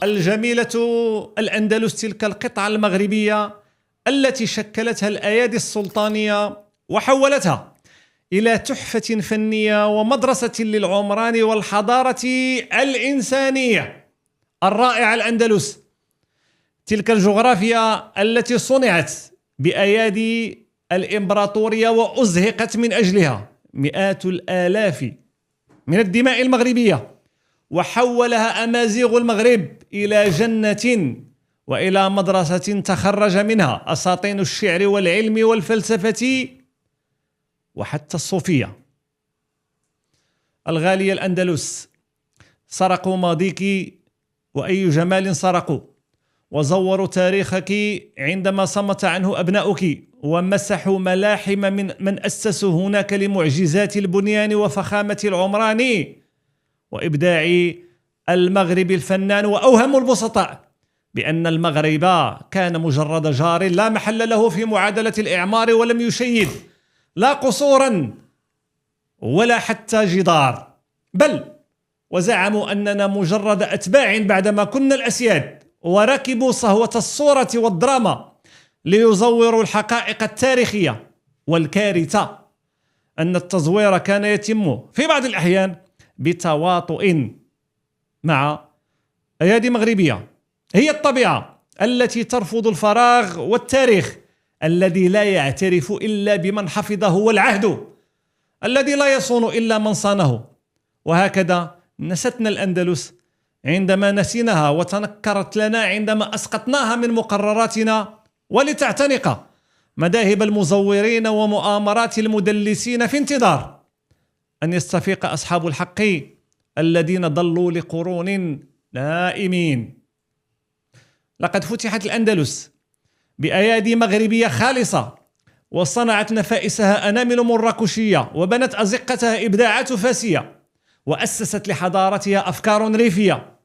الجميلة الأندلس، تلك القطعة المغربية التي شكلتها الأيادي السلطانية وحولتها إلى تحفة فنية ومدرسة للعمران والحضارة الإنسانية الرائعة. الأندلس تلك الجغرافيا التي صنعت بأيادي الإمبراطورية وأزهقت من أجلها مئات الآلاف من الدماء المغربية، وحولها أمازيغ المغرب إلى جنة وإلى مدرسة تخرج منها أساطين الشعر والعلم والفلسفة وحتى الصوفية. الغالية الأندلس، سرقوا ماضيك وأي جمال سرقوا، وزوروا تاريخك عندما صمت عنه أبناؤك، ومسحوا ملاحم من أسسوا هناك لمعجزات البنيان وفخامة العمران وإبداع المغرب الفنان. وأوهموا البسطاء بأن المغرب كان مجرد جار لا محل له في معادلة الإعمار، ولم يشيد لا قصورا ولا حتى جدار، بل وزعموا أننا مجرد أتباع بعدما كنا الأسياد، وركبوا صهوة الصورة والدراما ليزوروا الحقائق التاريخية. والكارثة أن التزوير كان يتم في بعض الأحيان بتواطؤ مع أيادي مغربية هي الطبيعة التي ترفض الفراغ، والتاريخ الذي لا يعترف إلا بمن حفظه، والعهد الذي لا يصون إلا من صانه. وهكذا نستنا الأندلس عندما نسيناها، وتنكرت لنا عندما أسقطناها من مقرراتنا، ولتعتنق مذاهب المزورين ومؤامرات المدلسين في انتظار أن يستفيق أصحاب الحق الذين ضلوا لقرون نائمين. لقد فتحت الأندلس بأيادي مغربية خالصة، وصنعت نفائسها أنامل مراكشية، وبنت أزقتها إبداعات فاسية، وأسست لحضارتها أفكار ريفية.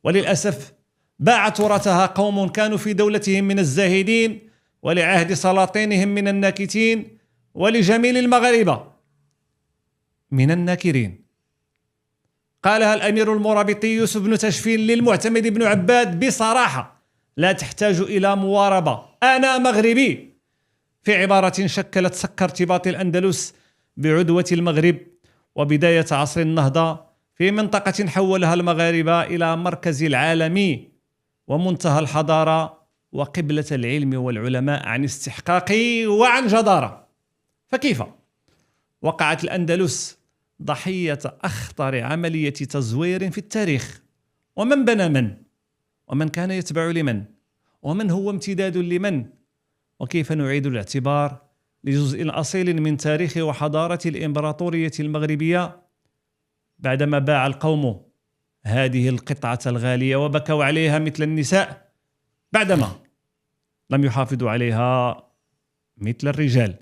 وللأسف باع تراثها قوم كانوا في دولتهم من الزاهدين، ولعهد سلاطينهم من الناكتين، ولجميل المغاربة من الناكرين. قالها الأمير المرابطي يوسف بن تشفين للمعتمد بن عباد بصراحة لا تحتاج إلى مواربة: أنا مغربي، في عبارة شكلت سك ارتباط الأندلس بعدوة المغرب وبداية عصر النهضة في منطقة حولها المغاربة إلى مركز العالم ومنتهى الحضارة وقبلة العلم والعلماء عن استحقاق وعن جدارة. فكيف وقعت الأندلس ضحية أخطر عملية تزوير في التاريخ؟ ومن بنى من؟ ومن كان يتبع لمن؟ ومن هو امتداد لمن؟ وكيف نعيد الاعتبار لجزء أصيل من تاريخ وحضارة الإمبراطورية المغربية بعدما باع القوم هذه القطعة الغالية وبكوا عليها مثل النساء بعدما لم يحافظوا عليها مثل الرجال؟